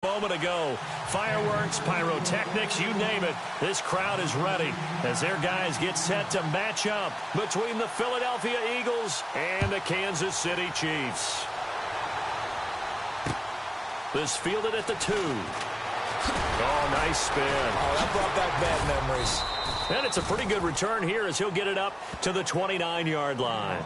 Moment ago, fireworks, pyrotechnics, you name it. This crowd is ready as their guys get set to match up between the Philadelphia Eagles and the Kansas City Chiefs. This fielded at the 2. Oh, nice spin. Oh, that brought back bad memories. And it's a pretty good return here as he'll get it up to the 29-yard line.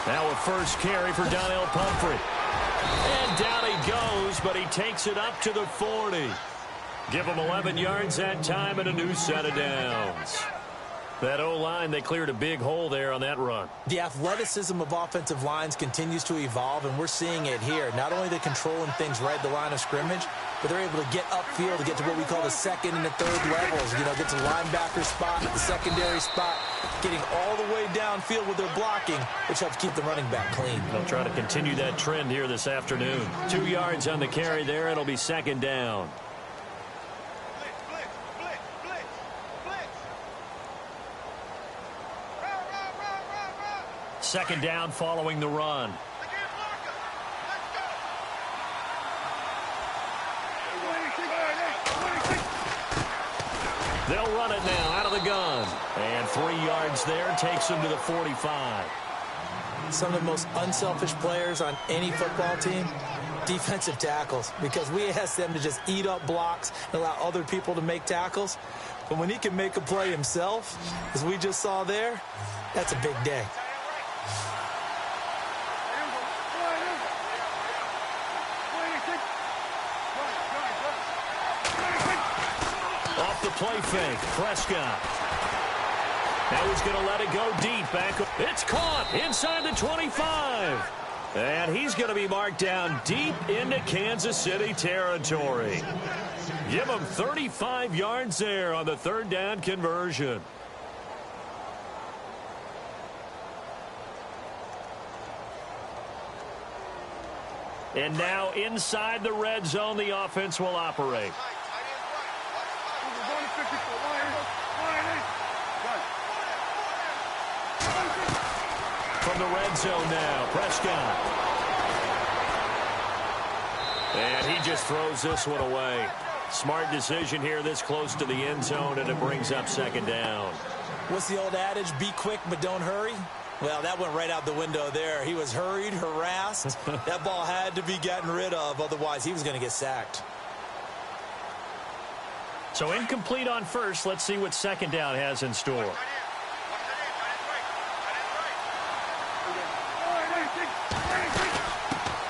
Now a first carry for Donnell Pumphrey. And down he goes, but he takes it up to the 40. Give him 11 yards that time and a new set of downs. That O-line, they cleared a big hole there on that run. The athleticism of offensive lines continues to evolve, and we're seeing it here. Not only are they controlling things right at the line of scrimmage, but they're able to get upfield to get to what we call the second and the third levels. You know, get to the linebacker spot, the secondary spot, getting all the way downfield with their blocking, which helps keep the running back clean. They'll try to continue that trend here this afternoon. 2 yards on the carry there. It'll be second down. Second down following the run. They'll run it now out of the gun. And 3 yards there takes them to the 45. Some of the most unselfish players on any football team, defensive tackles, because we ask them to just eat up blocks and allow other people to make tackles. But when he can make a play himself, as we just saw there, that's a big day. Off the play fake, Prescott. Now he's going to let it go deep. Back. It's caught inside the 25. And he's going to be marked down deep into Kansas City territory. Give him 35 yards there on the third down conversion. And now inside the red zone, the offense will operate. From the red zone now, Prescott. And he just throws this one away. Smart decision here this close to the end zone, and it brings up second down. What's the old adage? Be quick, but don't hurry. Well, that went right out the window there. He was hurried, harassed. That ball had to be gotten rid of, otherwise he was going to get sacked. So incomplete on first. Let's see what second down has in store.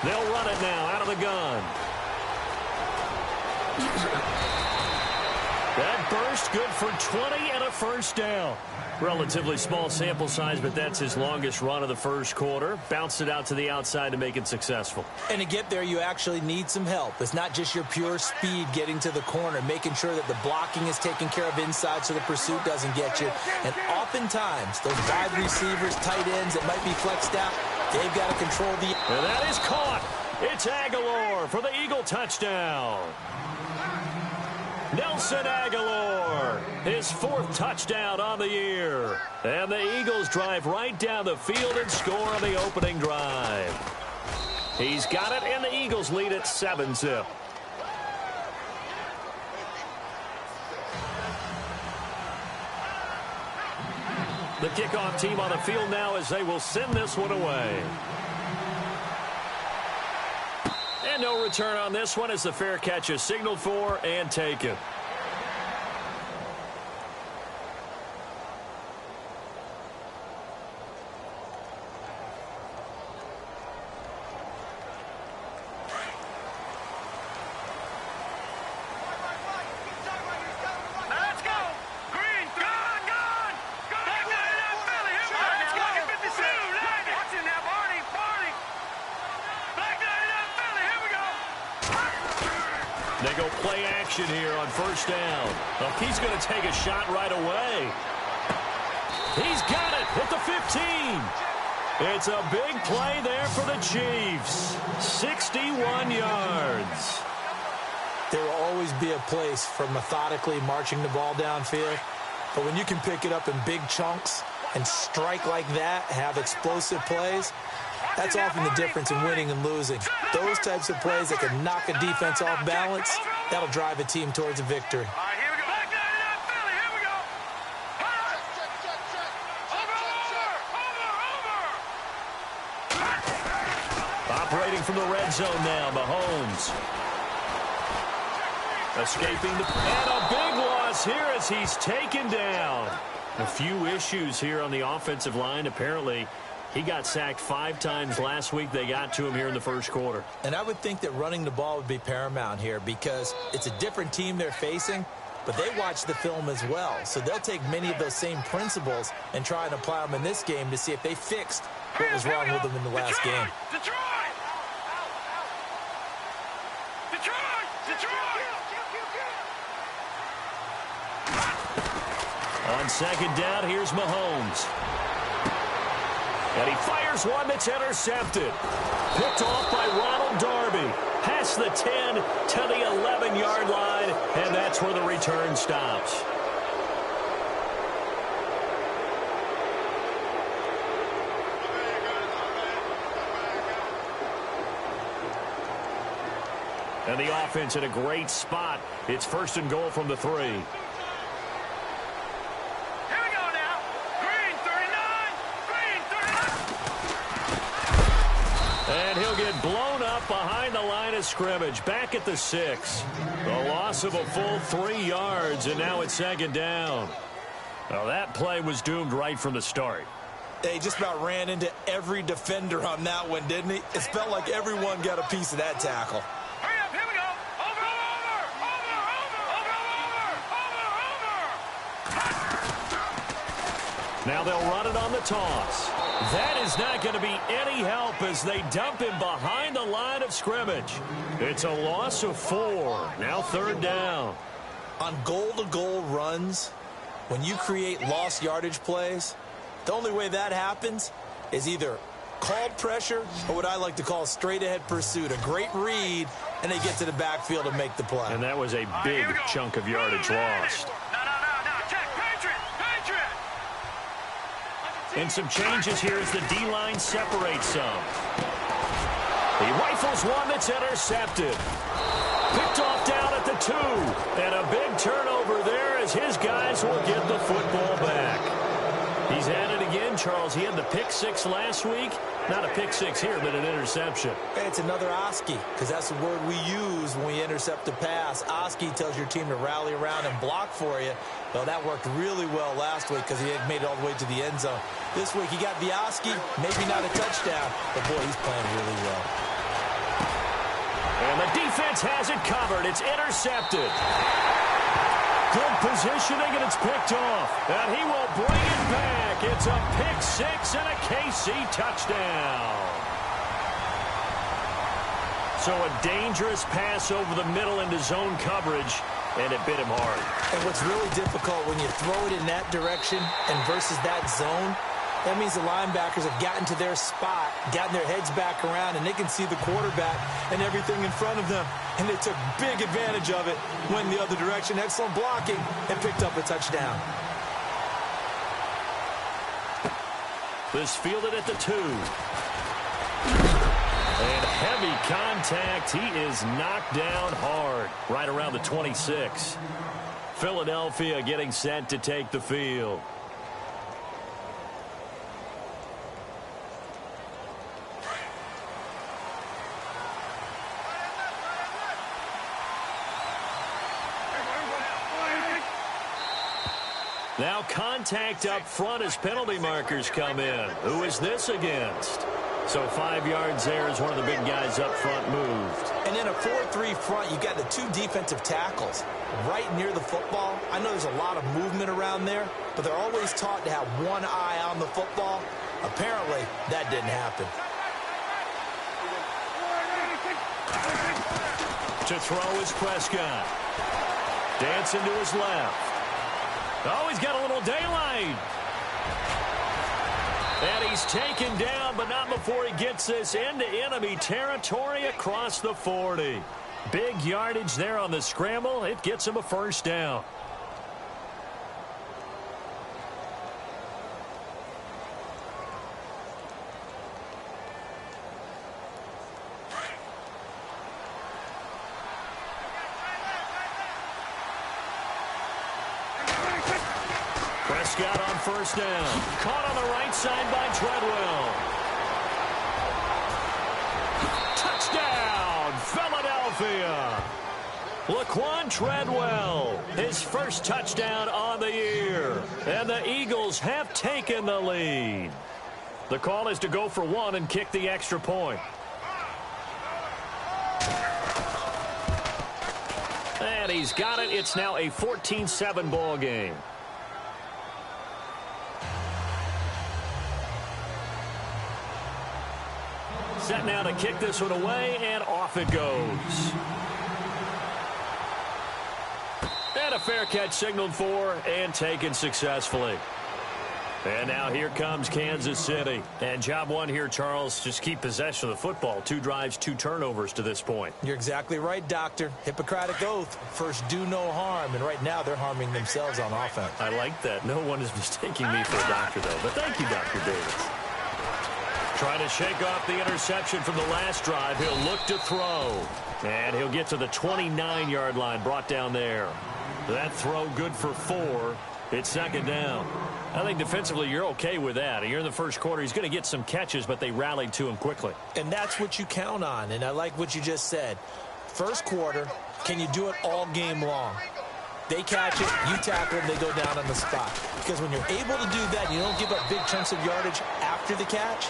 They'll run it now out of the gun. That burst good for 20 and a first down. Relatively small sample size, but that's his longest run of the first quarter. Bounced it out to the outside to make it successful. And to get there, you actually need some help. It's not just your pure speed getting to the corner, making sure that the blocking is taken care of inside so the pursuit doesn't get you. And oftentimes, those wide receivers, tight ends that might be flexed out, they've got to control the... And that is caught. It's Aguilar for the Eagle touchdown. Nelson Aguilar, his 4th touchdown on the year. And the Eagles drive right down the field and score on the opening drive. He's got it, and the Eagles lead at 7-0. The kickoff team on the field now as they will send this one away. And no return on this one as the fair catch is signaled for and taken. Back there! They go play action here on first down. Oh, he's going to take a shot right away. He's got it at the 15. It's a big play there for the Chiefs. 61 yards. There will always be a place for methodically marching the ball downfield. But when you can pick it up in big chunks and strike like that, have explosive plays, that's often the difference in winning and losing. Those types of plays that can knock a defense off balance, that'll drive a team towards a victory. Operating from the red zone now, Mahomes. Escaping the... And a big loss here as he's taken down. A few issues here on the offensive line. Apparently, he got sacked 5 times last week. They got to him here in the first quarter. And I would think that running the ball would be paramount here because it's a different team they're facing, but they watch the film as well. So they'll take many of those same principles and try and apply them in this game to see if they fixed what was wrong with them in the last game. On second down, here's Mahomes. And he fires one that's intercepted. Picked off by Ronald Darby. Past the 10 to the 11-yard line, and that's where the return stops. And the offense in a great spot. It's first and goal from the 3. And he'll get blown up behind the line of scrimmage. Back at the 6. A loss of a full 3 yards, and now it's second down. Well, that play was doomed right from the start. They just about ran into every defender on that one, didn't he? It felt like everyone got a piece of that tackle. Now they'll run it on the toss. That is not going to be any help as they dump him behind the line of scrimmage. It's a loss of 4. Now third down. On goal-to-goal runs, when you create lost yardage plays, the only way that happens is either called pressure or what I like to call straight-ahead pursuit. A great read, and they get to the backfield and make the play. And that was a big chunk of yardage lost. And some changes here as the D-line separates some. He rifles one that's intercepted. Picked off down at the 2. And a big turnover there as his guys will get the football back. He's at it again, Charles. He had the pick 6 last week. Not a pick 6 here, but an interception. Hey, it's another Oski, because that's the word we use when we intercept a pass. Oski tells your team to rally around and block for you. Well, that worked really well last week because he had made it all the way to the end zone. This week he got the Oski, maybe not a touchdown, but boy, he's playing really well. And the defense has it covered. It's intercepted. Good positioning, and it's picked off. And he will bring it back. It's a pick 6 and a KC touchdown. So a dangerous pass over the middle into zone coverage, and it bit him hard. And what's really difficult when you throw it in that direction and versus that zone, that means the linebackers have gotten to their spot, gotten their heads back around, and they can see the quarterback and everything in front of them. And they took big advantage of it, went the other direction, excellent blocking, and picked up a touchdown. This fielded at the 2. And heavy contact. He is knocked down hard right around the 26. Philadelphia getting set to take the field. Now contact up front as penalty markers come in. Who is this against? So 5 yards there as one of the big guys up front moved. And in a 4-3 front, you've got the 2 defensive tackles right near the football. I know there's a lot of movement around there, but they're always taught to have one eye on the football. Apparently, that didn't happen. To throw is Prescott. Dancing to his left. Oh, he's got a little daylight. And he's taken down, but not before he gets this into enemy territory across the 40. Big yardage there on the scramble. It gets him a first down. Prescott on first down. Caught on the right side by Treadwell. Touchdown, Philadelphia. Laquan Treadwell, his first touchdown on the year. And the Eagles have taken the lead. The call is to go for one and kick the extra point. And he's got it. It's now a 14-7 ball game. Set now to kick this one away, and off it goes. And a fair catch signaled for and taken successfully. And now here comes Kansas City. And job one here, Charles, just keep possession of the football. 2 drives, 2 turnovers to this point. You're exactly right, Doctor. Hippocratic oath. First, do no harm. And right now, they're harming themselves on offense. I like that. No one is mistaking me for a doctor, though. But thank you, Dr. Davis. Trying to shake off the interception from the last drive. He'll look to throw. And he'll get to the 29-yard line, brought down there. That throw good for 4. It's second down. I think defensively you're okay with that. You're in the first quarter. He's going to get some catches, but they rallied to him quickly. And that's what you count on. And I like what you just said. First quarter, can you do it all game long? They catch it, you tackle them, they go down on the spot. Because when you're able to do that, you don't give up big chunks of yardage after the catch.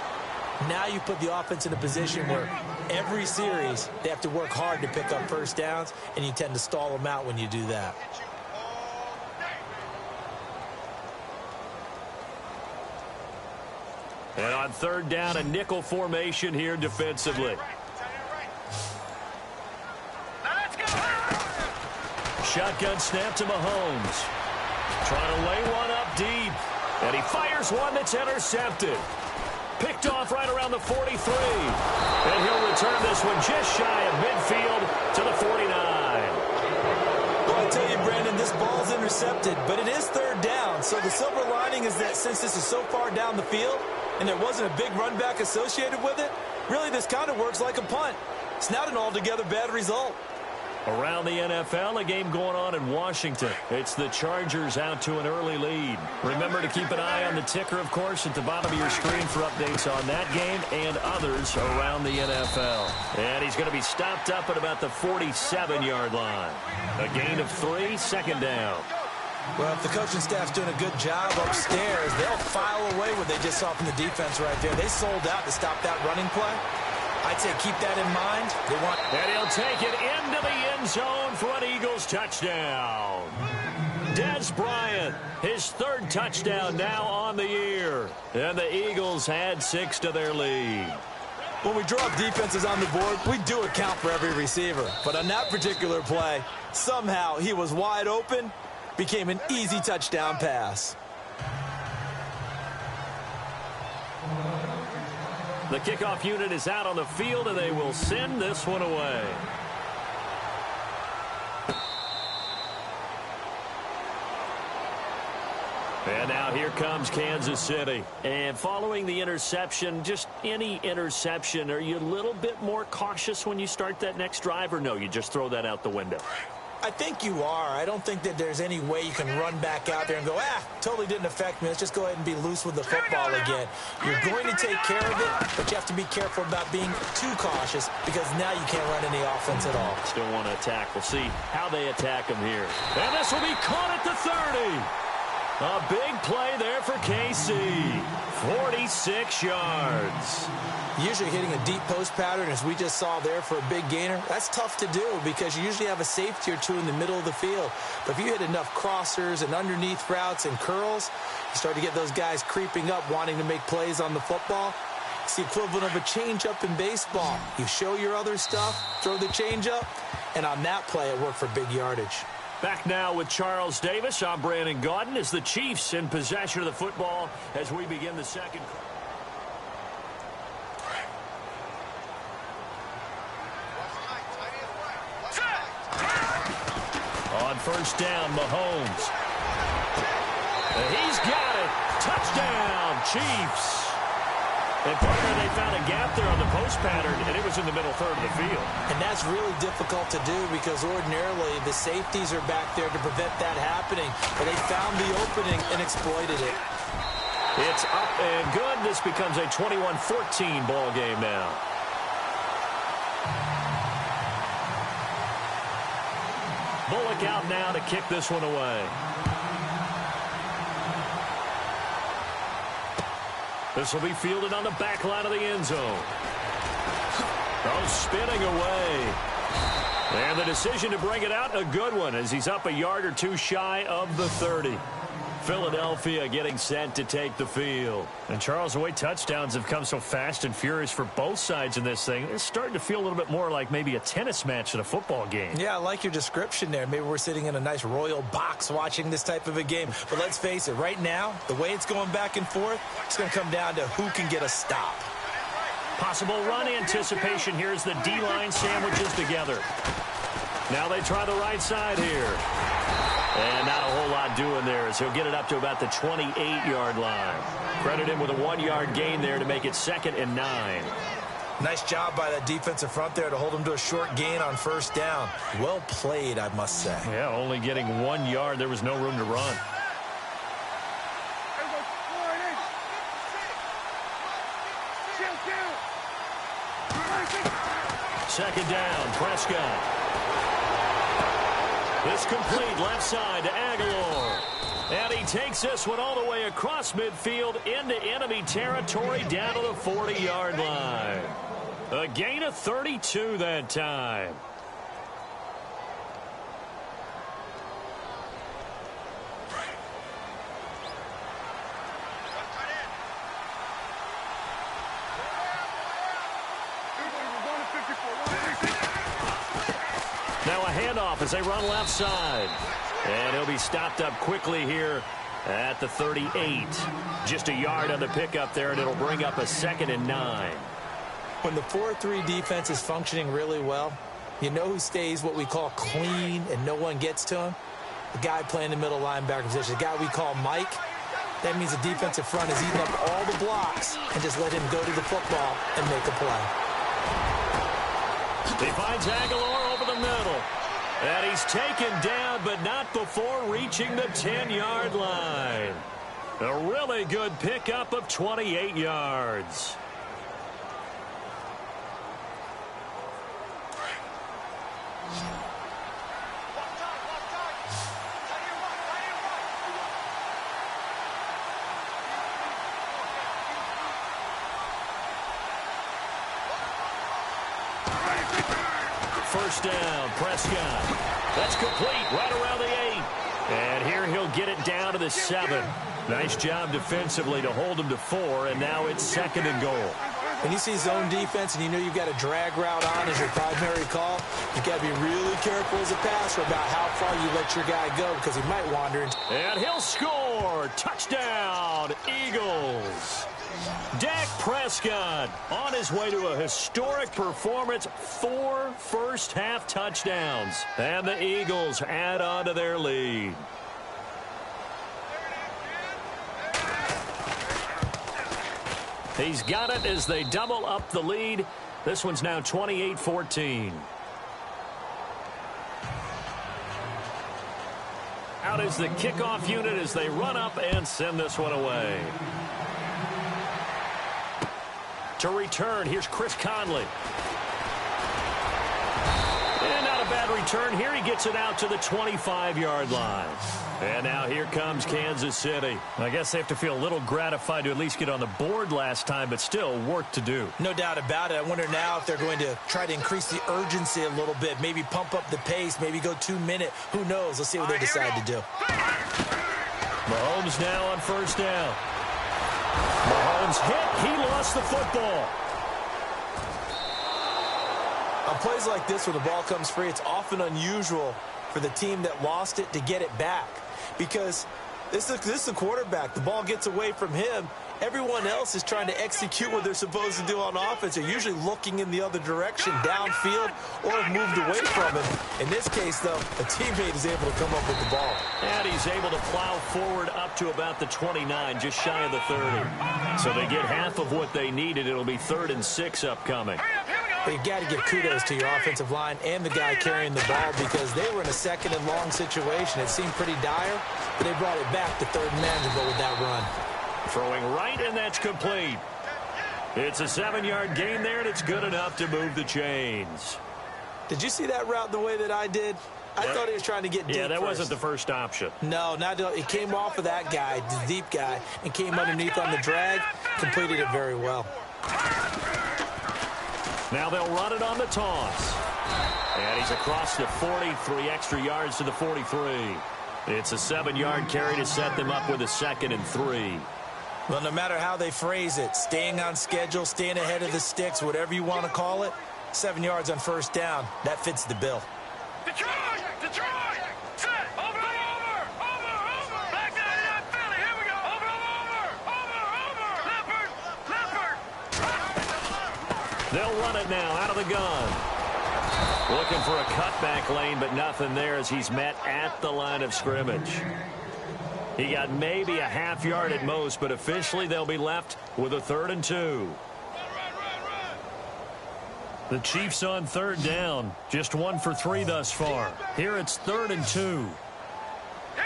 Now you put the offense in a position where every series they have to work hard to pick up first downs, and you tend to stall them out when you do that. And on third down, a nickel formation here defensively. Shotgun snap to Mahomes. Trying to lay one up deep. And he fires one that's intercepted. Picked off right around the 43. And he'll return this one just shy of midfield to the 49. Well, I tell you, Brandon, this ball's intercepted, but it is third down. So the silver lining is that since this is so far down the field and there wasn't a big run back associated with it, really this kind of works like a punt. It's not an altogether bad result. Around the NFL, a game going on in Washington. It's the Chargers out to an early lead. Remember to keep an eye on the ticker, of course, at the bottom of your screen for updates on that game and others around the NFL. And he's going to be stopped up at about the 47-yard line. A gain of 3, second down. Well, if the coaching staff's doing a good job upstairs, they'll file away what they just saw from the defense right there. They sold out to stop that running play. I'd say keep that in mind. And he'll take it into the end zone for an Eagles touchdown. Dez Bryant, his third touchdown now on the year. And the Eagles add 6 to their lead. When we draw up defenses on the board, we do account for every receiver. But on that particular play, somehow he was wide open, became an easy touchdown pass. The kickoff unit is out on the field, and they will send this one away. And now here comes Kansas City. And following the interception, just any interception, are you a little bit more cautious when you start that next drive, or no, you just throw that out the window? I think you are. I don't think that there's any way you can run back out there and go, totally didn't affect me. Let's just go ahead and be loose with the football again. You're going to take care of it, but you have to be careful about being too cautious because now you can't run any offense at all. Still want to attack. We'll see how they attack him here. And this will be caught at the 30. A big play there for KC. 46 yards. Usually hitting a deep post pattern, as we just saw there, for a big gainer, that's tough to do because you usually have a safety or two in the middle of the field. But if you hit enough crossers and underneath routes and curls, you start to get those guys creeping up wanting to make plays on the football. It's the equivalent of a changeup in baseball. You show your other stuff, throw the changeup, and on that play, it worked for big yardage. Back now with Charles Davis. I'm Brandon Gaudin as the Chiefs in possession of the football as we begin the second. On first down, Mahomes. He's got it. Touchdown, Chiefs. And partner, they found a gap there on the post pattern, and it was in the middle third of the field. And that's really difficult to do because ordinarily the safeties are back there to prevent that happening. But they found the opening and exploited it. It's up and good. This becomes a 21-14 ball game now. Bullock out now to kick this one away. This will be fielded on the back line of the end zone. Oh, spinning away. And the decision to bring it out, a good one, as he's up a yard or two shy of the 30. Philadelphia getting set to take the field. And, Charles, the way touchdowns have come so fast and furious for both sides in this thing, it's starting to feel a little bit more like maybe a tennis match than a football game. Yeah, I like your description there. Maybe we're sitting in a nice royal box watching this type of a game. But let's face it, right now, the way it's going back and forth, it's going to come down to who can get a stop. Possible run anticipation here as the D-line sandwiches together. Now they try the right side here. And not a whole lot doing there as he'll get it up to about the 28-yard line. Credit him with a 1-yard gain there to make it 2nd and 9. Nice job by that defensive front there to hold him to a short gain on first down. Well played, I must say. Yeah, only getting 1 yard. There was no room to run. Second down, Prescott. This complete left side to Aguilar. And he takes this one all the way across midfield into enemy territory down to the 40-yard line. A gain of 32 that time. Now a handoff as they run left side. And he'll be stopped up quickly here at the 38. Just a yard on the pickup there, and it'll bring up a 2nd and 9. When the 4-3 defense is functioning really well, you know who stays what we call clean and no one gets to him? The guy playing the middle linebacker position, the guy we call Mike. That means the defensive front is eating up all the blocks and just let him go to the football and make a play. He finds Aguilar over the middle. And he's taken down, but not before reaching the 10-yard line. A really good pickup of 28 yards. First down, Prescott. That's complete right around the 8. And here he'll get it down to the 7. Nice job defensively to hold him to 4, and now it's 2nd and goal. When you see zone defense and you know you've got a drag route on as your primary call, you've got to be really careful as a passer about how far you let your guy go because he might wander. And he'll score. Touchdown, Eagles. Dak Prescott on his way to a historic performance, 4 first-half touchdowns. And the Eagles add on to their lead. He's got it as they double up the lead. This one's now 28-14. Out is the kickoff unit as they run up and send this one away. To return, here's Chris Conley. And not a bad return here. He gets it out to the 25-yard line. And now here comes Kansas City. I guess they have to feel a little gratified to at least get on the board last time, but still work to do. No doubt about it. I wonder now if they're going to try to increase the urgency a little bit, maybe pump up the pace, maybe go 2-minute. Who knows? Let's see what they decide to do. Mahomes now on first down. Mahomes Mahomes hit. He lost the football. On plays like this where the ball comes free, it's often unusual for the team that lost it to get it back. Because this is the quarterback. The ball gets away from him. Everyone else is trying to execute what they're supposed to do on offense. They're usually looking in the other direction, downfield, or have moved away from him. In this case, though, a teammate is able to come up with the ball. And he's able to plow forward up to about the 29, just shy of the 30. So they get half of what they needed. It'll be 3rd and 6 upcoming. But you got to give kudos to your offensive line and the guy carrying the ball because they were in a 2nd and long situation. It seemed pretty dire, but they brought it back to 3rd and manageable with that run. Throwing right, and that's complete. It's a 7-yard gain there, and it's good enough to move the chains. Did you see that route the way that I did? I thought he was trying to get deep. Yeah, that first. wasn't the first option. No, it came off of that guy, the deep guy, and came underneath on the drag, completed it very well. Now they'll run it on the toss. And he's across the 40, 3 extra yards to the 43. It's a 7-yard carry to set them up with a 2nd and 3. Well, no matter how they phrase it, staying on schedule, staying ahead of the sticks, whatever you want to call it, 7 yards on 1st down, that fits the bill. Detroit! Detroit! Set! Over! Back down in that Philly! Here we go! Over! Leopard! They'll run it now out of the gun. Looking for a cutback lane, but nothing there as he's met at the line of scrimmage. He got maybe a half yard at most, but officially they'll be left with a 3rd and 2. The Chiefs on 3rd down. Just 1 for 3 thus far. Here it's 3rd and 2. Here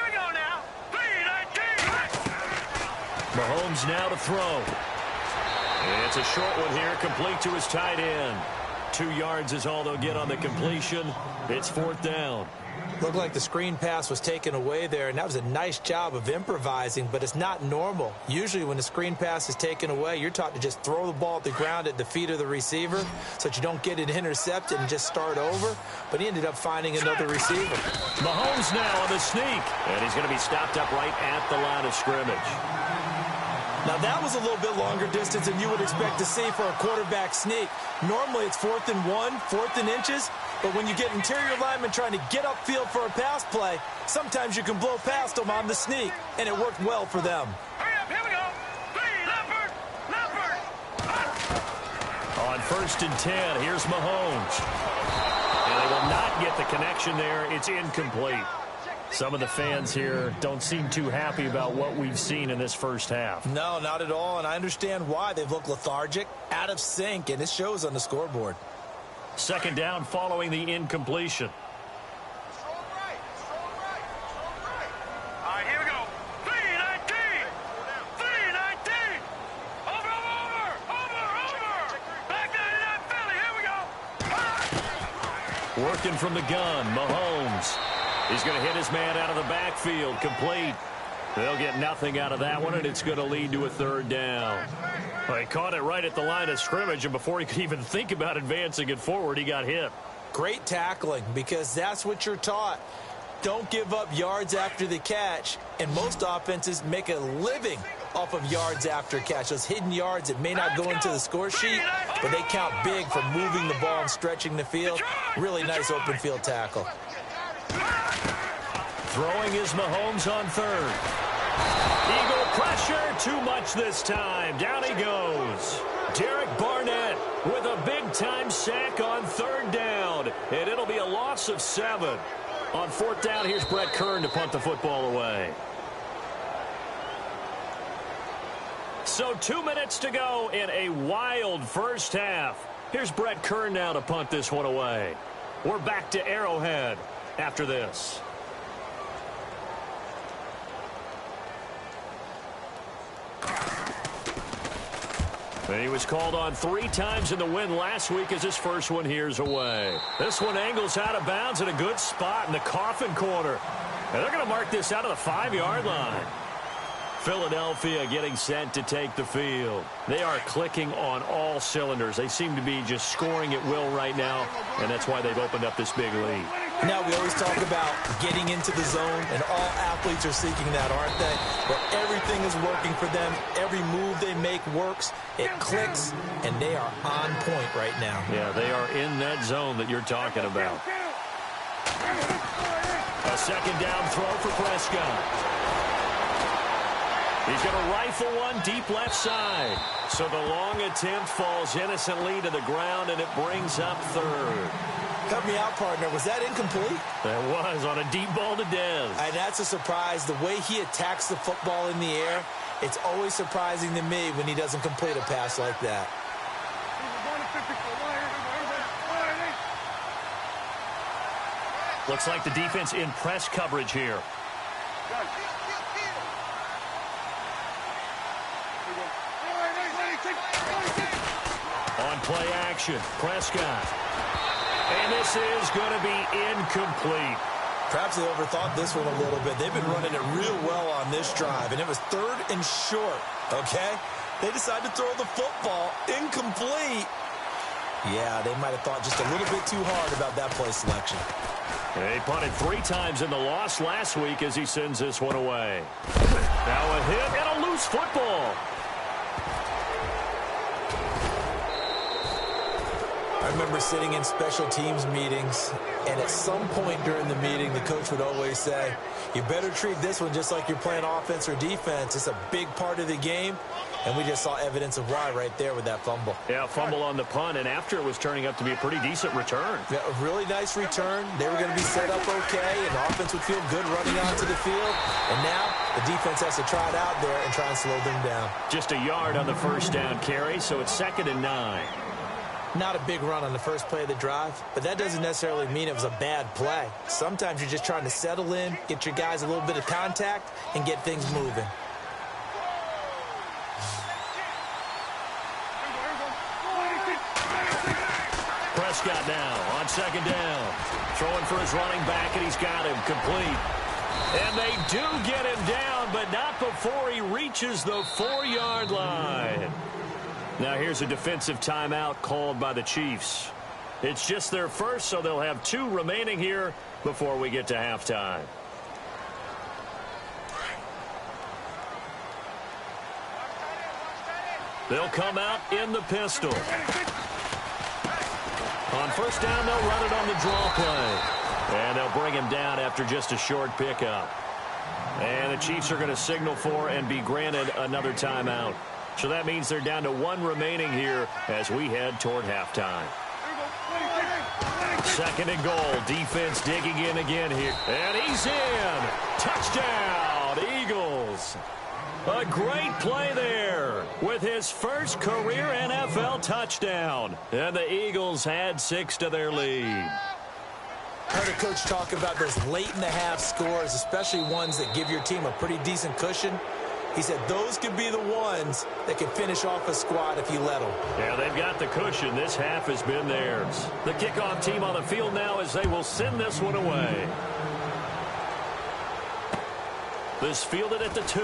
we go now. 3-19. Mahomes now to throw. It's a short one here, complete to his tight end. 2 yards is all they'll get on the completion. It's 4th down. Looked like the screen pass was taken away there, and that was a nice job of improvising, but it's not normal. Usually when the screen pass is taken away, you're taught to just throw the ball at the ground at the feet of the receiver so that you don't get it intercepted and just start over, but he ended up finding another receiver. Mahomes now on the sneak, and he's going to be stopped up right at the line of scrimmage. Now, that was a little bit longer distance than you would expect to see for a quarterback sneak. Normally, it's 4th and 1, 4th and inches, but when you get interior linemen trying to get upfield for a pass play, sometimes you can blow past them on the sneak, and it worked well for them. Hurry up, here we go. 3, Leopard. On 1st and 10, here's Mahomes. And they will not get the connection there. It's incomplete. Some of the fans here don't seem too happy about what we've seen in this first half. No, not at all, and I understand why. They've looked lethargic, out of sync, and it shows on the scoreboard. 2nd down following the incompletion. All right, here we go. 3-19. Over. Back down in that Philly. Here we go. Working from the gun, Mahomes. He's going to hit his man out of the backfield, complete. They'll get nothing out of that one, and it's going to lead to a 3rd down. Well, he caught it right at the line of scrimmage, and before he could even think about advancing it forward, he got hit. Great tackling, because that's what you're taught. Don't give up yards after the catch, and most offenses make a living off of yards after catch. Those hidden yards that may not go into the score sheet, but they count big for moving the ball and stretching the field. Really nice open field tackle. Throwing is Mahomes on 3rd. Eagle pressure, too much this time. Down he goes. Derek Barnett with a big-time sack on 3rd down, and it'll be a loss of 7. On 4th down, here's Brett Kern to punt the football away. So 2 minutes to go in a wild first half. Here's Brett Kern now to punt this one away. We're back to Arrowhead after this. And he was called on 3 times in the win last week as his first one here's away. This one angles out of bounds at a good spot in the coffin corner. And they're going to mark this out of the 5-yard line. Philadelphia getting set to take the field. They are clicking on all cylinders. They seem to be just scoring at will right now, and that's why they've opened up this big lead. Now, we always talk about getting into the zone, and all athletes are seeking that, aren't they? But everything is working for them. Every move they make works. It clicks, and they are on point right now. Yeah, they are in that zone that you're talking about. A second down throw for Prescott. He's going to rifle one deep left side. So the long attempt falls innocently to the ground, and it brings up third. Help me out, partner. Was that incomplete? That was on a deep ball to Dez. And that's a surprise. The way he attacks the football in the air, it's always surprising to me when he doesn't complete a pass like that. Looks like the defense in press coverage here. On play action, Prescott. And this is going to be incomplete. Perhaps they overthought this one a little bit. They've been running it real well on this drive, and it was 3rd and short, okay? They decided to throw the football incomplete. Yeah, they might have thought just a little bit too hard about that play selection. He punted 3 times in the loss last week as he sends this one away. Now a hit and a loose football. I remember sitting in special teams meetings, and at some point during the meeting, the coach would always say, you better treat this one just like you're playing offense or defense. It's a big part of the game, and we just saw evidence of why right there with that fumble. Yeah, fumble on the punt, and after it was turning up to be a pretty decent return. Yeah, a really nice return. They were going to be set up okay, and the offense would feel good running onto the field. And now the defense has to try it out there and try and slow them down. Just a yard on the first down carry, so it's 2nd and 9. Not a big run on the first play of the drive, but that doesn't necessarily mean it was a bad play. Sometimes you're just trying to settle in, get your guys a little bit of contact, and get things moving. Prescott now on 2nd down. Throwing for his running back, and he's got him complete. And they do get him down, but not before he reaches the 4-yard line. Now here's a defensive timeout called by the Chiefs. It's just their first, so they'll have 2 remaining here before we get to halftime. They'll come out in the pistol. On first down, they'll run it on the draw play. And they'll bring him down after just a short pickup. And the Chiefs are going to signal for and be granted another timeout. So that means they're down to 1 remaining here as we head toward halftime. 2nd and goal. Defense digging in again here. And he's in. Touchdown, Eagles. A great play there with his first career NFL touchdown. And the Eagles add 6 to their lead. I heard a coach talk about those late-in-the-half scores, especially ones that give your team a pretty decent cushion. He said those could be the ones that can finish off a squad if you let them. Yeah, they've got the cushion. This half has been theirs. The kickoff team on the field now as they will send this one away. This fielded at the 2.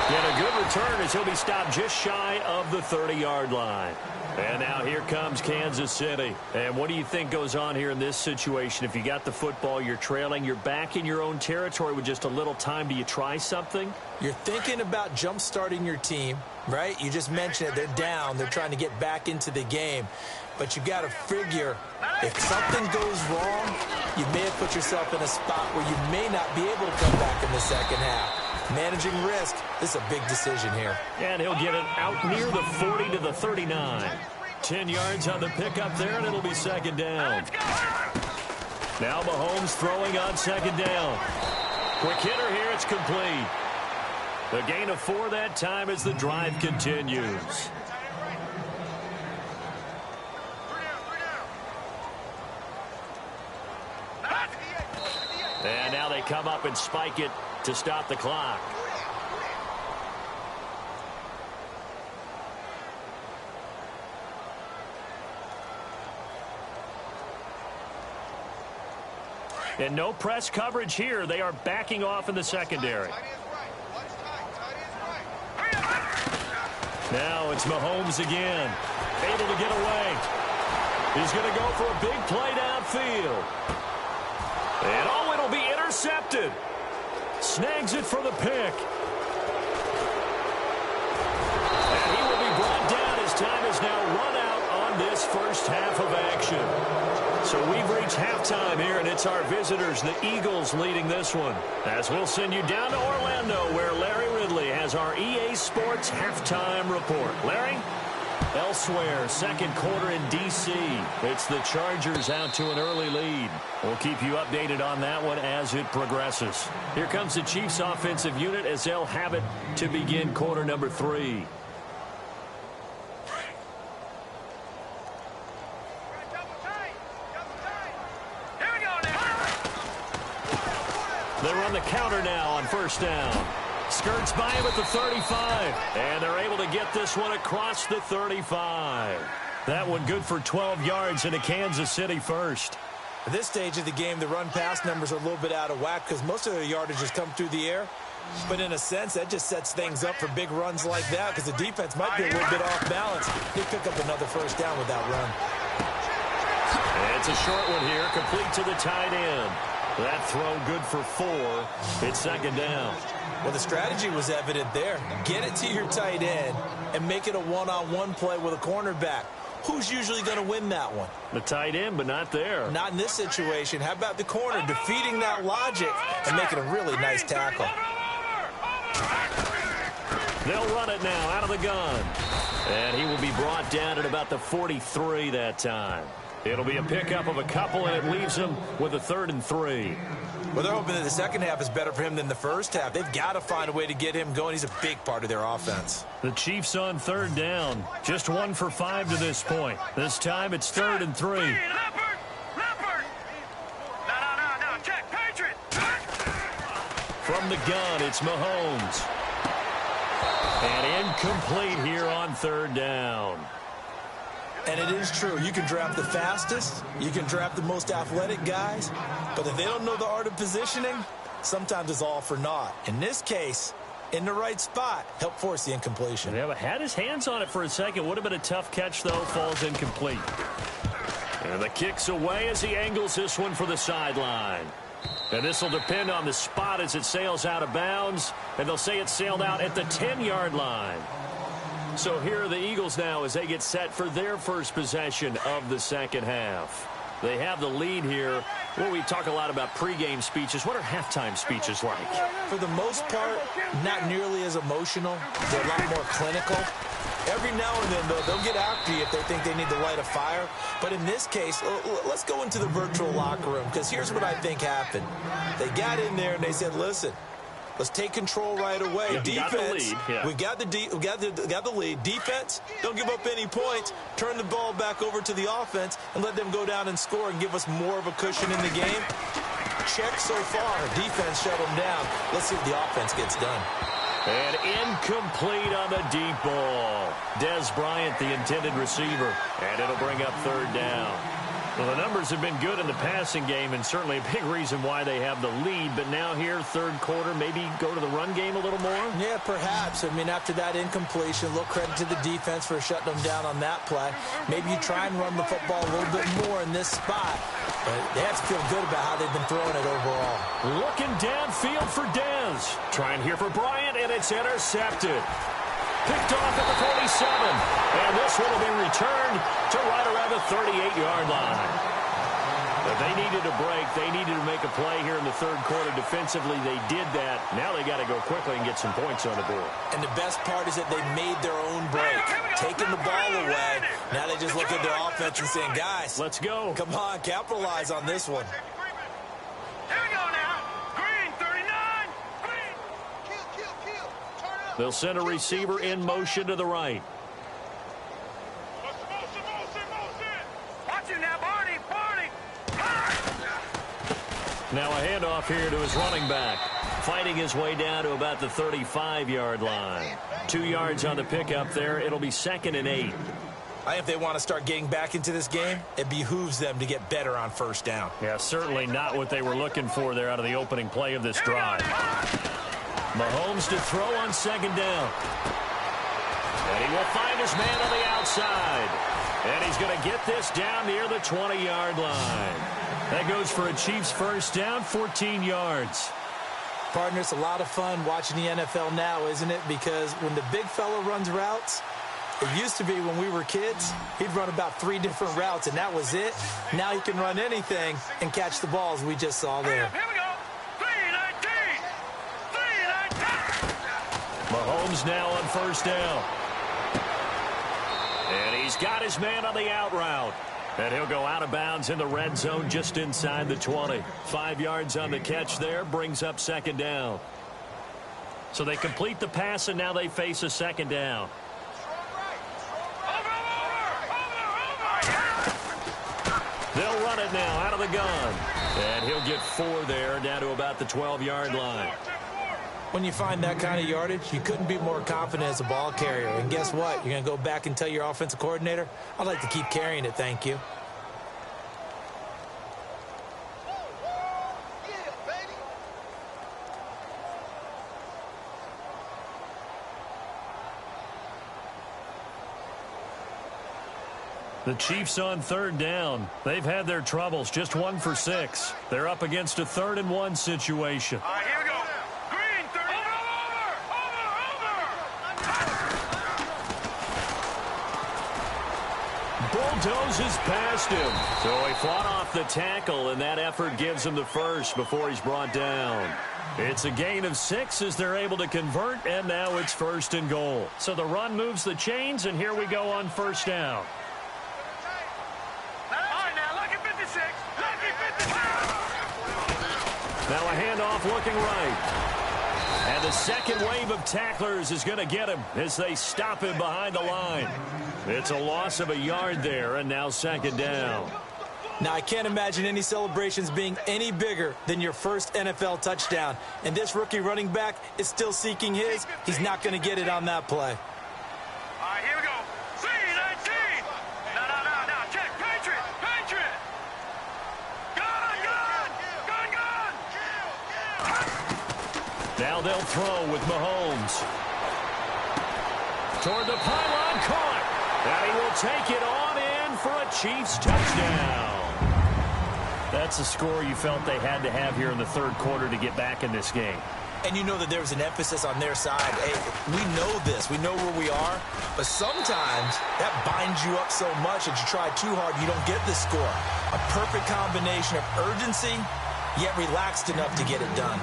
Get a good return as he'll be stopped just shy of the 30-yard line. And now here comes Kansas City. And what do you think goes on here in this situation? If you got the football, you're trailing, you're back in your own territory with just a little time. Do you try something? You're thinking about jump-starting your team, right? You just mentioned it. They're down. They're trying to get back into the game. But you got to figure if something goes wrong, you may have put yourself in a spot where you may not be able to come back in the second half. Managing risk, this is a big decision here. And he'll get it out near the 40 to the 39. 10 yards on the pickup there, and it'll be 2nd down. Now Mahomes throwing on 2nd down. Quick hitter here, it's complete. A gain of 4 that time as the drive continues. And now they come up and spike it to stop the clock. And no press coverage here. They are backing off in the secondary. Now it's Mahomes again. Able to get away. He's going to go for a big play downfield. And oh, it'll be intercepted. Snags it for the pick. And he will be brought down as time is now run out on this first half of action. So we've reached halftime here, and it's our visitors, the Eagles, leading this one. As we'll send you down to Orlando, where Larry Ridley has our EA Sports halftime report. Larry? Elsewhere, second quarter in D.C. It's the Chargers out to an early lead. We'll keep you updated on that one as it progresses. Here comes the Chiefs offensive unit as they'll have it to begin quarter number 3. They run the counter now on first down. Skirts by him at the 35. And they're able to get this one across the 35. That one good for 12 yards into Kansas City first. At this stage of the game, the run-pass numbers are a little bit out of whack because most of their yardage has come through the air. But in a sense, that just sets things up for big runs like that because the defense might be a little bit off balance. They pick up another first down with that run. And it's a short one here, complete to the tight end. That throw good for 4. It's second down. Well, the strategy was evident there. Get it to your tight end and make it a one-on-one play with a cornerback. Who's usually going to win that one? The tight end, but not there. Not in this situation. How about the corner defeating that logic and making a really nice tackle? They'll run it now out of the gun. And he will be brought down at about the 43 that time. It'll be a pickup of a couple, and it leaves him with a 3rd and 3. Well, they're hoping that the second half is better for him than the first half. They've got to find a way to get him going. He's a big part of their offense. The Chiefs on 3rd down. Just 1 for 5 to this point. This time it's 3rd and 3. Leopard! No. Check, Patriot! From the gun, it's Mahomes. And incomplete here on 3rd down. And it is true. You can draft the fastest. You can draft the most athletic guys. But if they don't know the art of positioning, sometimes it's all for naught. In this case, in the right spot, help force the incompletion. Yeah, but had his hands on it for a second. Would have been a tough catch, though. Falls incomplete. And the kick's away as he angles this one for the sideline. And this will depend on the spot as it sails out of bounds. And they'll say it sailed out at the 10-yard line. So here are the Eagles now as they get set for their first possession of the second half. They have the lead here. Well, we talk a lot about pregame speeches. What are halftime speeches like? For the most part, not nearly as emotional. They're a lot more clinical. Every now and then, though, they'll get after you if they think they need to light a fire. But in this case, let's go into the virtual locker room because here's what I think happened. They got in there and they said, listen, let's take control right away. Yeah, defense, we got the lead. Defense, don't give up any points. Turn the ball back over to the offense and let them go down and score and give us more of a cushion in the game. Check so far. Defense shut them down. Let's see if the offense gets done. And incomplete on the deep ball. Des Bryant, the intended receiver. And it'll bring up 3rd down. Well, the numbers have been good in the passing game and certainly a big reason why they have the lead. But now here, 3rd quarter, maybe go to the run game a little more? Yeah, perhaps. I mean, after that incompletion, a little credit to the defense for shutting them down on that play. Maybe you try and run the football a little bit more in this spot. But they have to feel good about how they've been throwing it overall. Looking downfield for Dez. Trying here for Bryant, and it's intercepted. Picked off at the 47. And this one will be returned to right around the 38-yard line. But they needed a break. They needed to make a play here in the 3rd quarter. Defensively, they did that. Now they got to go quickly and get some points on the board. And the best part is that they made their own break. Taking the ball away. Now they just look at their offense and saying, guys, let's go. Come on, capitalize on this one. Here we go now. Green, 39. Green. Kill. Turn it up. They'll send a receiver in motion to the right. Motion. Watch it now, Barney. Now a handoff here to his running back. Fighting his way down to about the 35-yard line. 2 yards on the pickup there. It'll be 2nd and 8. I think if they want to start getting back into this game, it behooves them to get better on first down. Yeah, certainly not what they were looking for there out of the opening play of this drive. Mahomes to throw on 2nd down. And he will find his man on the outside. And he's going to get this down near the 20-yard line. That goes for a Chiefs first down, 14 yards. Partner, it's a lot of fun watching the NFL now, isn't it? Because when the big fella runs routes, it used to be when we were kids, he'd run about 3 different routes, and that was it. Now he can run anything and catch the balls we just saw there. Here we go. 319. 319. Mahomes now on first down. And he's got his man on the out route. And he'll go out of bounds in the red zone just inside the 20. 5 yards on the catch there, brings up second down. So they complete the pass, and now they face a second down. They'll run it now out of the gun. And he'll get 4 there, down to about the 12-yard line. When you find that kind of yardage, you couldn't be more confident as a ball carrier. And guess what? You're going to go back and tell your offensive coordinator, I'd like to keep carrying it, thank you. The Chiefs on third down. They've had their troubles, just 1 for 6. They're up against a 3rd-and-1 situation. All right, here we go. Green, 30. Bulldozes past him. So he fought off the tackle, and that effort gives him the first before he's brought down. It's a gain of 6 as they're able to convert, and now it's 1st and goal. So the run moves the chains, and here we go on first down. Now a handoff looking right. And the second wave of tacklers is going to get him as they stop him behind the line. It's a loss of a yard there, and now second down. Now, I can't imagine any celebrations being any bigger than your first NFL touchdown. And this rookie running back is still seeking his. He's not going to get it on that play. All right, here we go. 319. No. Check. Patriot. Gun. Now they'll throw with Mahomes. Toward the pylon, caught. And he will take it on in for a Chiefs touchdown. That's a score you felt they had to have here in the third quarter to get back in this game. And you know that there's an emphasis on their side. Hey, we know this. We know where we are. But sometimes that binds you up so much that you try too hard, you don't get the score. A perfect combination of urgency, yet relaxed enough to get it done.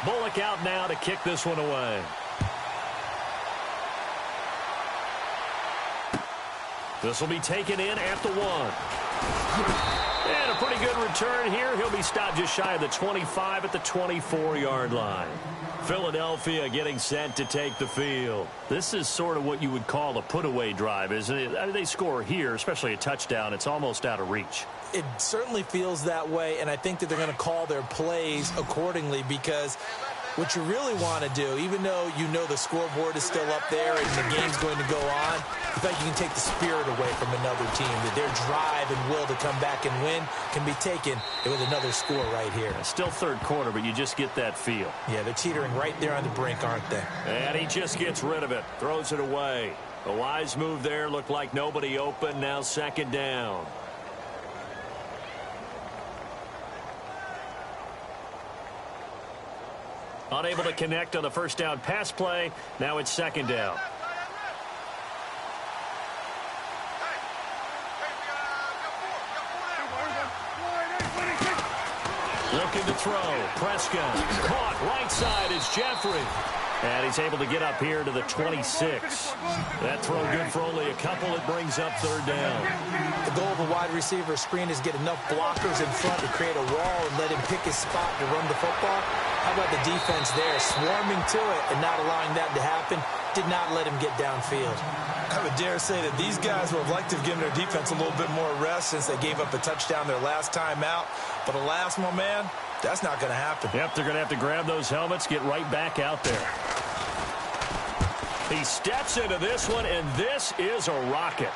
Bullock out now to kick this one away. This will be taken in at the 1. And a pretty good return here. He'll be stopped just shy of the 25 at the 24-yard line. Philadelphia getting set to take the field. This is sort of what you would call a put-away drive, isn't it? I mean, they score here, especially a touchdown. It's almost out of reach. It certainly feels that way, and I think that they're going to call their plays accordingly because what you really want to do, even though you know the scoreboard is still up there and the game's going to go on, in fact, you can take the spirit away from another team, that their drive and will to come back and win can be taken with another score right here. Still third quarter, but you just get that feel. Yeah, they're teetering right there on the brink, aren't they? And he just gets rid of it, throws it away. A wise move there, looked like nobody open, now second down. Unable to connect on the first down pass play. Now it's second down. Looking to throw. Prescott caught. Right side is Jeffrey. And he's able to get up here to the 26. That throw good for only a couple. It brings up third down. The goal of a wide receiver screen is get enough blockers in front to create a wall and let him pick his spot to run the football. How about the defense there, swarming to it and not allowing that to happen? Did not let him get downfield. I would dare say that these guys would have liked to have given their defense a little bit more rest since they gave up a touchdown their last time out. But alas, my man, that's not going to happen. Yep, they're going to have to grab those helmets, get right back out there. He steps into this one, and this is a rocket.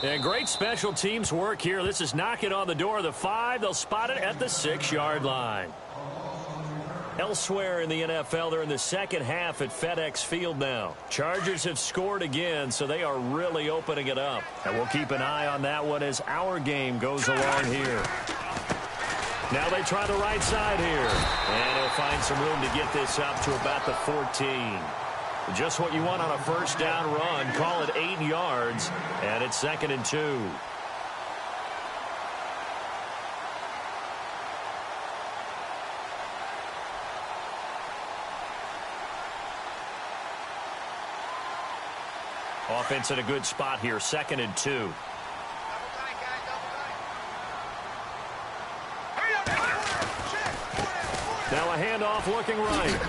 And great special teams work here. This is knocking on the door of the 5. They'll spot it at the 6-yard line. Elsewhere in the NFL, they're in the second half at FedEx Field now. Chargers have scored again, so they are really opening it up. And we'll keep an eye on that one as our game goes along here. Now they try the right side here. And he'll find some room to get this up to about the 14. Just what you want on a first down run. Call it 8 yards, and it's 2nd and 2. Offense in a good spot here, 2nd and 2. Now a handoff looking right.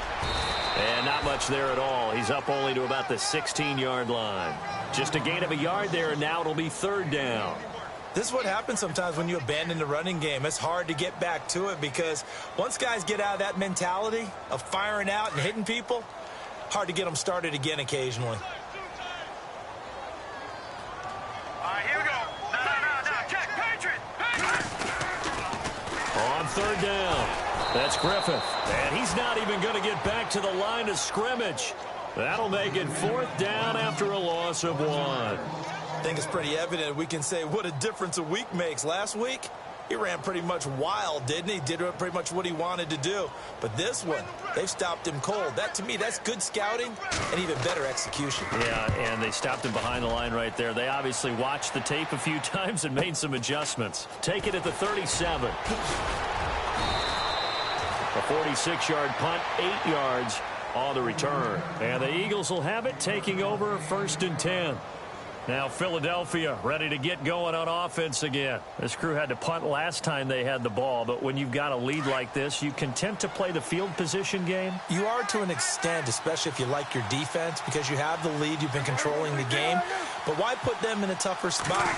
And not much there at all. He's up only to about the 16-yard line. Just a gain of a yard there, and now it'll be 3rd down. This is what happens sometimes when you abandon the running game. It's hard to get back to it because once guys get out of that mentality of firing out and hitting people, hard to get them started again occasionally. Here we go. No. Check. Patriot. On 3rd down. That's Griffith. And he's not even going to get back to the line of scrimmage. That'll make it 4th down after a loss of 1. I think it's pretty evident we can say what a difference a week makes. Last week, he ran pretty much wild, didn't he? Did pretty much what he wanted to do. But this one, they've stopped him cold. That, to me, that's good scouting and even better execution. Yeah, and they stopped him behind the line right there. They obviously watched the tape a few times and made some adjustments. Take it at the 37. A 46-yard punt, 8 yards on the return. And the Eagles will have it, taking over 1st and 10. Now Philadelphia ready to get going on offense again. This crew had to punt last time they had the ball, but when you've got a lead like this, you content to play the field position game? You are to an extent, especially if you like your defense, because you have the lead, you've been controlling the game. But why put them in a tougher spot?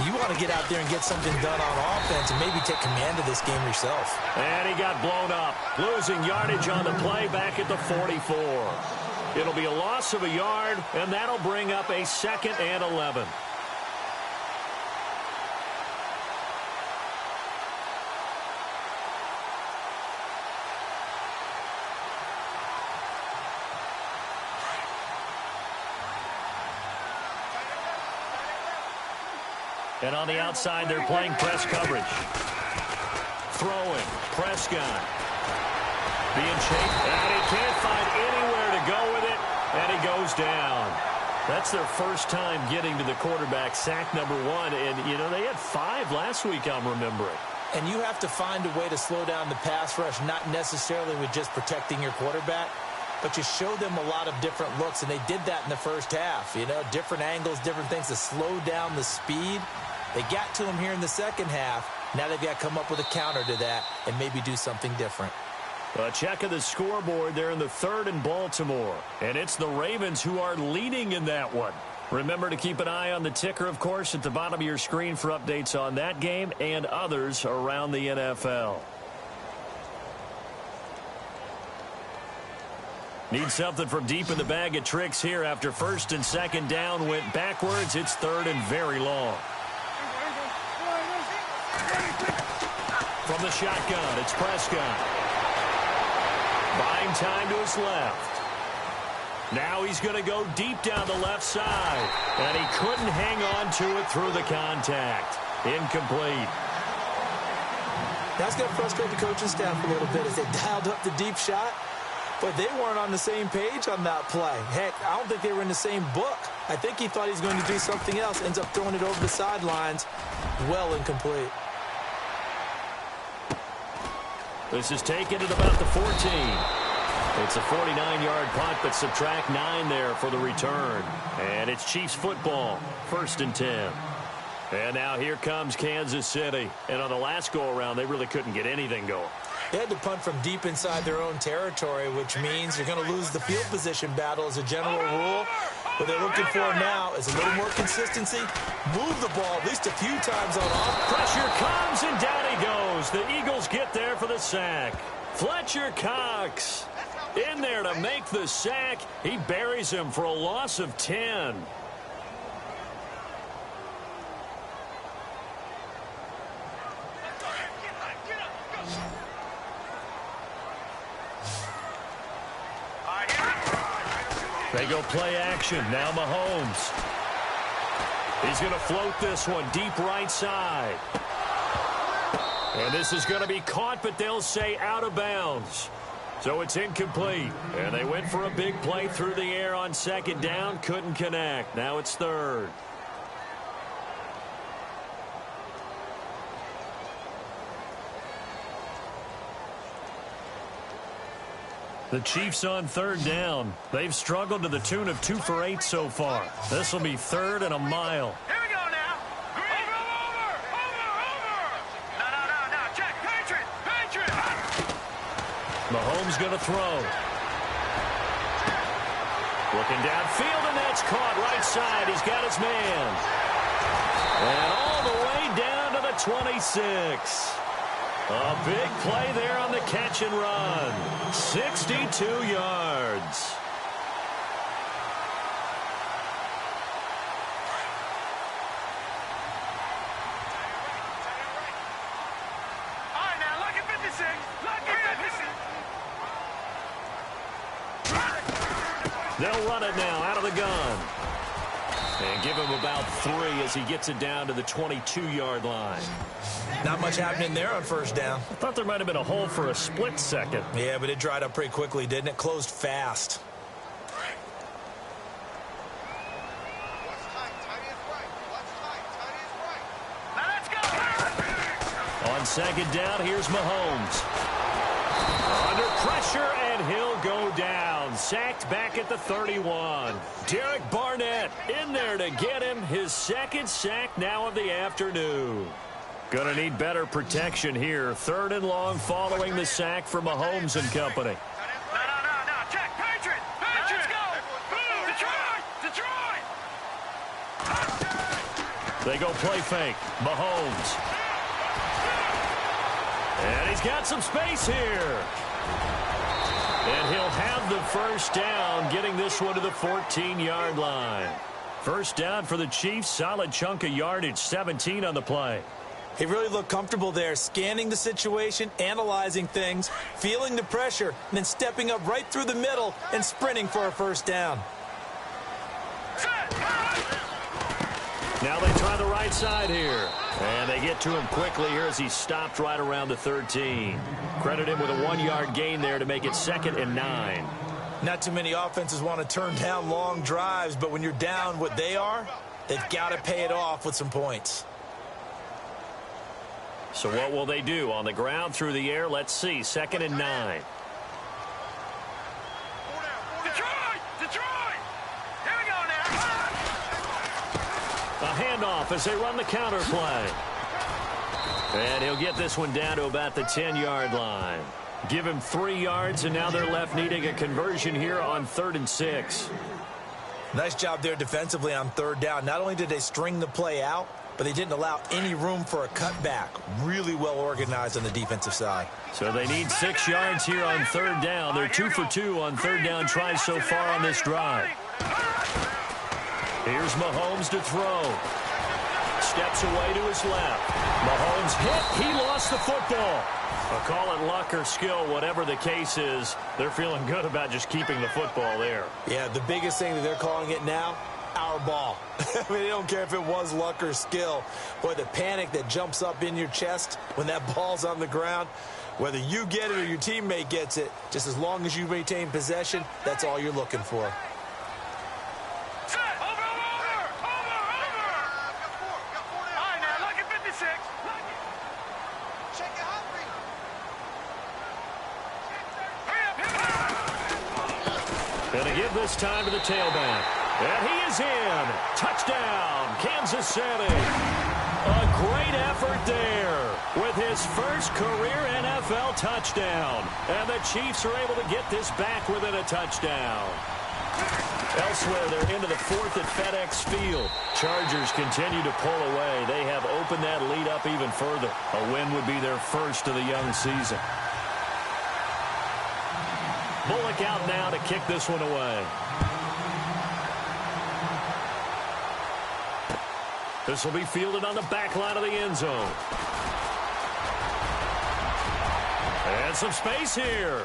You want to get out there and get something done on offense and maybe take command of this game yourself. And he got blown up, losing yardage on the play back at the 44. It'll be a loss of a yard, and that'll bring up a 2nd and 11. And on the outside, they're playing press coverage. Throwing, Prescott. Being chased, and he can't find anywhere to go with it, and he goes down. That's their first time getting to the quarterback, sack number 1, and, you know, they had 5 last week, I'm remembering. And you have to find a way to slow down the pass rush, not necessarily with just protecting your quarterback, but you show them a lot of different looks, and they did that in the first half. You know, different angles, different things to slow down the speed. They got to him here in the second half. Now they've got to come up with a counter to that and maybe do something different. A check of the scoreboard there in the 3rd in Baltimore. And it's the Ravens who are leading in that one. Remember to keep an eye on the ticker, of course, at the bottom of your screen for updates on that game and others around the NFL. Need something from deep in the bag of tricks here after 1st and 2nd down went backwards. It's 3rd and very long. From the shotgun, it's Prescott. Buying time to his left. Now he's going to go deep down the left side. And he couldn't hang on to it through the contact. Incomplete. That's going to frustrate the coaching staff a little bit as they dialed up the deep shot. But they weren't on the same page on that play. Heck, I don't think they were in the same book. I think he thought he was going to do something else. Ends up throwing it over the sidelines. Well incomplete. This is taken at about the 14. It's a 49-yard punt, but subtract 9 there for the return. And it's Chiefs football, 1st and 10. And now here comes Kansas City. And on the last go-around, they really couldn't get anything going. They had to punt from deep inside their own territory, which means you're going to lose the field position battle as a general rule. What they're looking for now is a little more consistency. Move the ball at least a few times on off. Pressure comes, and down he goes. The Eagles get there for the sack. Fletcher Cox in there to make the sack. He buries him for a loss of 10. They go play action. Now Mahomes. He's going to float this one deep right side. And this is going to be caught, but they'll say out of bounds. So it's incomplete. And they went for a big play through the air on second down. Couldn't connect. Now it's third. The Chiefs on third down. They've struggled to the tune of 2 for 8 so far. This will be third and a mile. Here we go now. Over. No. Check. Patriot. Mahomes going to throw. Looking downfield, and that's caught right side. He's got his man. And all the way down to the 26. A big play there on the catch and run. 62 yards. All right, now, look at 56. They'll run it now out of the gun. And give him about 3 as he gets it down to the 22-yard line. Not much happening there on first down. I thought there might have been a hole for a split second. Yeah, but it dried up pretty quickly, didn't it? Closed fast. Now let's go. On second down, here's Mahomes. Under pressure, and he'll go down. Sacked back at the 31. Derek Barnett in there to get him his second sack now of the afternoon. Gonna need better protection here. Third and long following the sack for Mahomes and company. No. Check. Patriot. Let's go. Detroit. They go play fake. Mahomes. And he's got some space here. And he'll have the first down, getting this one to the 14-yard line. First down for the Chiefs. Solid chunk of yardage, 17 on the play. He really looked comfortable there, scanning the situation, analyzing things, feeling the pressure, and then stepping up right through the middle and sprinting for a first down. Now they try the right side here. And they get to him quickly here as he stopped right around the 13. Credit him with a 1-yard gain there to make it 2nd and 9. Not too many offenses want to turn down long drives, but when you're down what they are, they've got to pay it off with some points. So what will they do? On the ground, through the air, let's see. 2nd and 9. Detroit. Here we go now. A handoff as they run the counter play. And he'll get this one down to about the 10-yard line. Give him 3 yards, and now they're left needing a conversion here on 3rd and 6. Nice job there defensively on third down. Not only did they string the play out, but they didn't allow any room for a cutback. Really well organized on the defensive side. So they need 6 yards here on third down. They're 2 for 2 on third down tries so far on this drive. Here's Mahomes to throw. Steps away to his left. Mahomes hit. He lost the football. I'll call it luck or skill, whatever the case is. They're feeling good about just keeping the football there. Yeah, the biggest thing that they're calling it now, our ball. I mean, they don't care if it was luck or skill. Boy, the panic that jumps up in your chest when that ball's on the ground, whether you get it or your teammate gets it, just as long as you retain possession, that's all you're looking for. Gonna give this time to the tailback. And he is in. Touchdown, Kansas City. A great effort there with his first career NFL touchdown. And the Chiefs are able to get this back within a touchdown. Elsewhere, they're into the 4th at FedEx Field. Chargers continue to pull away. They have opened that lead up even further. A win would be their first of the young season. Bullock out now to kick this one away. This will be fielded on the back line of the end zone. And some space here.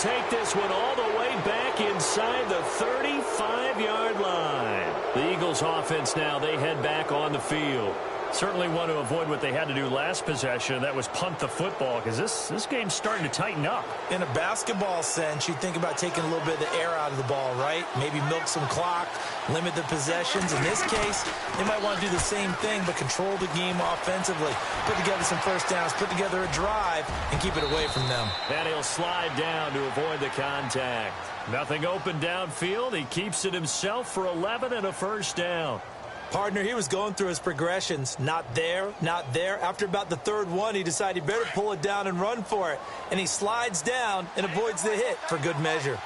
take this one all the way back inside the 35-yard line. The Eagles offense now, they head back on the field. Certainly want to avoid what they had to do last possession. That was punt the football, because this game's starting to tighten up. In a basketball sense, you think about taking a little bit of the air out of the ball, right? Maybe milk some clock, limit the possessions. In this case, they might want to do the same thing, but control the game offensively. Put together some first downs, put together a drive, and keep it away from them. And he'll slide down to avoid the contact. Nothing open downfield. He keeps it himself for 11 and a first down. Partner, he was going through his progressions. Not there, not there. After about the third one, he decided he better pull it down and run for it. And he slides down and avoids the hit for good measure.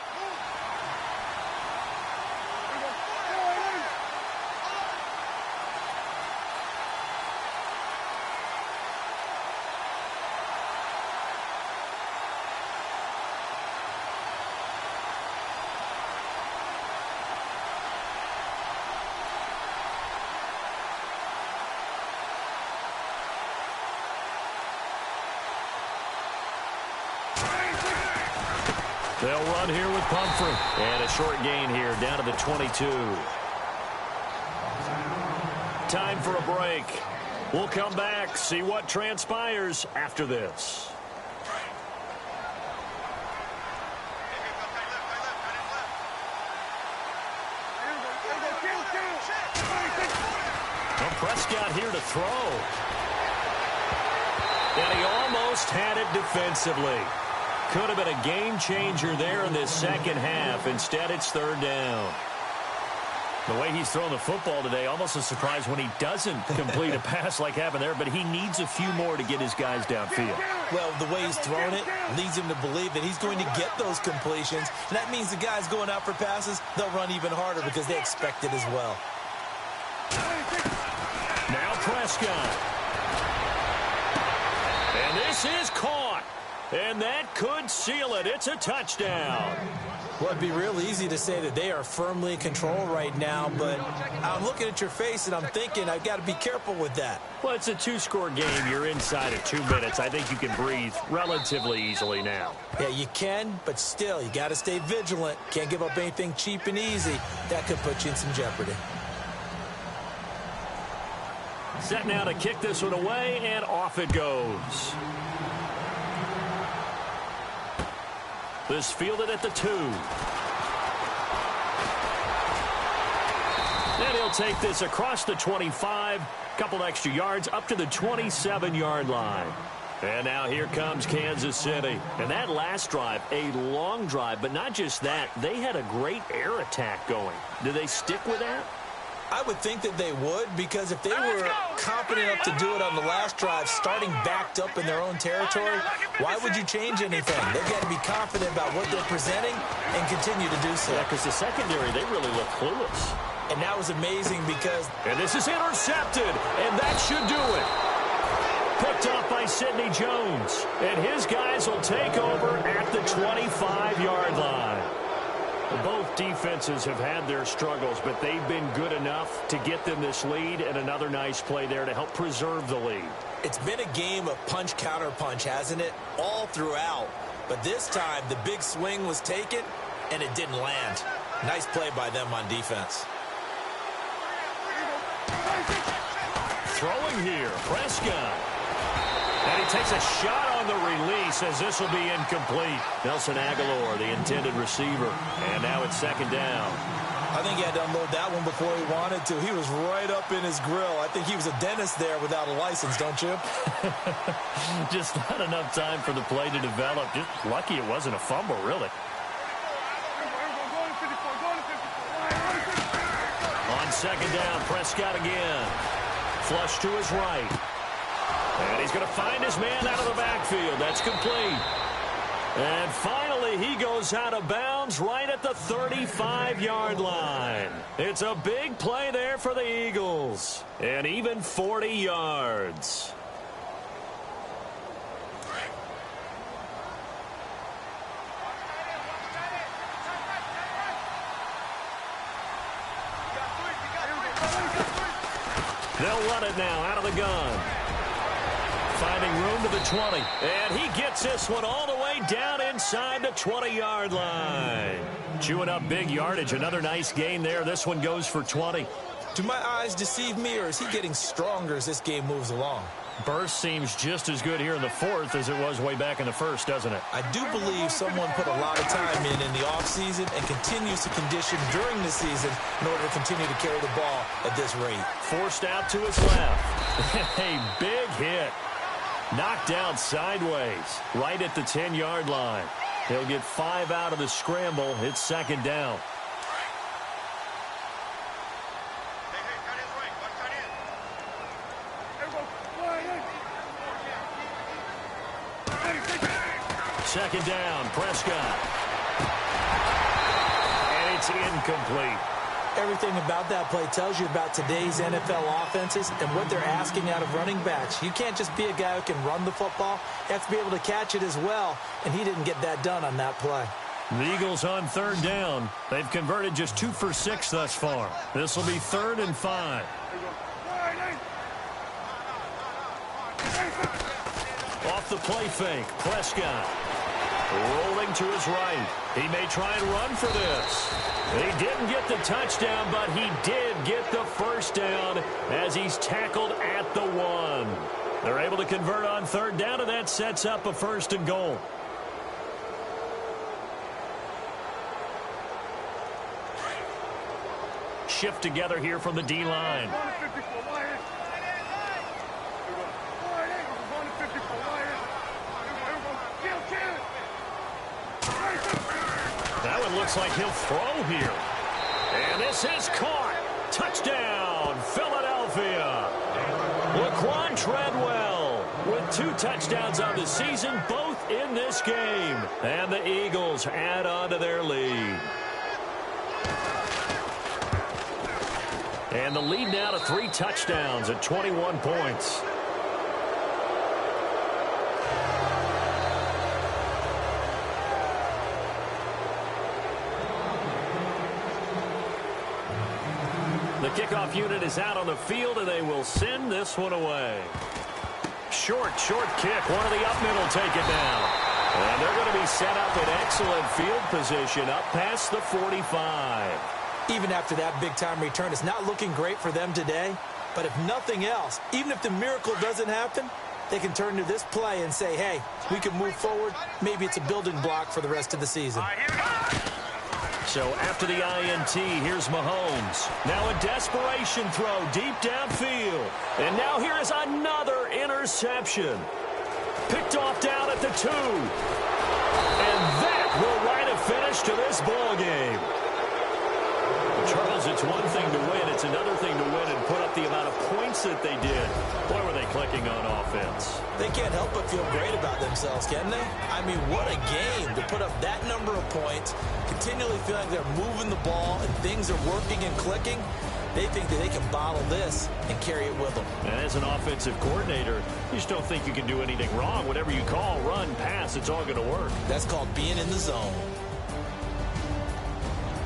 They'll run here with Pumphrey. And a short gain here down to the 22. Time for a break. We'll come back, see what transpires after this. Well, Prescott here to throw. And he almost had it defensively. Could have been a game changer there in this second half. Instead, it's third down. The way he's throwing the football today, almost a surprise when he doesn't complete a pass like happened there, but he needs a few more to get his guys downfield. Well, the way he's thrown it leads him to believe that he's going to get those completions. And that means the guys going out for passes, they'll run even harder because they expect it as well. Now Prescott. And this is caught. And that could seal it. It's a touchdown. Well, it'd be real easy to say that they are firmly in control right now, but I'm looking at your face and I'm thinking I've got to be careful with that. Well, it's a two-score game. You're inside of 2 minutes. I think you can breathe relatively easily now. Yeah, you can, but still, you got to stay vigilant. Can't give up anything cheap and easy. That could put you in some jeopardy. Set now to kick this one away, and off it goes. This fielded at the 2. And he'll take this across the 25, couple extra yards up to the 27-yard line. And now here comes Kansas City. And that last drive, a long drive, but not just that, they had a great air attack going. Do they stick with that? I would think that they would, because if they were confident enough to do it on the last drive, starting backed up in their own territory, why would you change anything? They've got to be confident about what they're presenting and continue to do so. Yeah, because the secondary, they really look clueless. And that was amazing because... And this is intercepted, and that should do it. Picked off by Sidney Jones, and his guys will take over at the 25-yard line. Both defenses have had their struggles, but they've been good enough to get them this lead, and another nice play there to help preserve the lead. It's been a game of punch-counter-punch, hasn't it? All throughout. But this time, the big swing was taken, and it didn't land. Nice play by them on defense. Throwing here, Prescott. And he takes a shot on the release as this will be incomplete. Nelson Aguilar, the intended receiver. And now it's second down. I think he had to unload that one before he wanted to. He was right up in his grill. I think he was a dentist there without a license, don't you? Just not enough time for the play to develop. Just lucky it wasn't a fumble, really. On second down, Prescott again. Flush to his right. And he's going to find his man out of the backfield. That's complete. And finally, he goes out of bounds right at the 35-yard line. It's a big play there for the Eagles. And even 40 yards. They'll run it now out of the gun. Finding room to the 20. And he gets this one all the way down inside inside the 20-yard line. Chewing up big yardage. Another nice gain there. This one goes for 20. Do my eyes deceive me, or is he getting stronger as this game moves along? Burst seems just as good here in the fourth as it was way back in the first, doesn't it? I do believe someone put a lot of time in the offseason and continues to condition during the season in order to continue to carry the ball at this rate. Forced out to his left. A big hit. Knocked down sideways right at the 10-yard line. They'll get 5 out of the scramble. It's second down. Second down, Prescott. And it's incomplete. Everything about that play tells you about today's NFL offenses and what they're asking out of running backs. You can't just be a guy who can run the football. You have to be able to catch it as well, and he didn't get that done on that play. The Eagles on third down. They've converted just 2 for 6 thus far. This will be 3rd and 5. Off the play fake, Prescott. Rolling to his right. He may try and run for this. He didn't get the touchdown, but he did get the first down as he's tackled at the 1. They're able to convert on third down, and that sets up a 1st and goal. Shift together here from the D-line. That one looks like he'll throw here. And this is caught. Touchdown, Philadelphia. Laquan Treadwell with 2 touchdowns on the season, both in this game. And the Eagles add on to their lead. And the lead now to 3 touchdowns at 21 points. The kickoff unit is out on the field, and they will send this one away. Short kick. One of the up middle take it down. And they're going to be set up in excellent field position up past the 45. Even after that big-time return, it's not looking great for them today. But if nothing else, even if the miracle doesn't happen, they can turn to this play and say, hey, we can move forward. Maybe it's a building block for the rest of the season. So after the INT, here's Mahomes. Now a desperation throw deep downfield. And now here is another interception. Picked off down at the 2. And that will write a finish to this ball game. Charles, it's one thing to win. It's another thing to win and put up the amount of points that they did. Boy, were they clicking on offense. They can't help but feel great about themselves, can they? I mean, what a game to put up that number of points, continually feeling they're moving the ball and things are working and clicking. They think that they can bottle this and carry it with them. And as an offensive coordinator, you just don't think you can do anything wrong. Whatever you call, run, pass, it's all going to work. That's called being in the zone.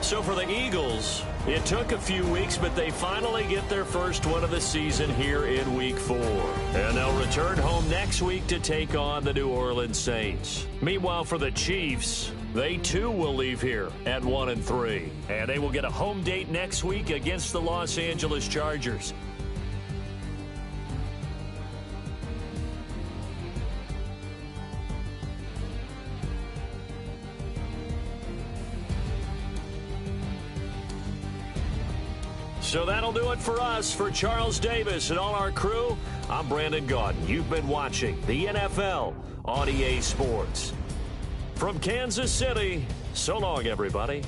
So for the Eagles, it took a few weeks, but they finally get their first one of the season here in Week 4. And they'll return home next week to take on the New Orleans Saints. Meanwhile, for the Chiefs, they too will leave here at 1-3. And they will get a home date next week against the Los Angeles Chargers. So that'll do it for us. For Charles Davis and all our crew, I'm Brandon Gaudin. You've been watching the NFL on EA Sports. From Kansas City, so long, everybody.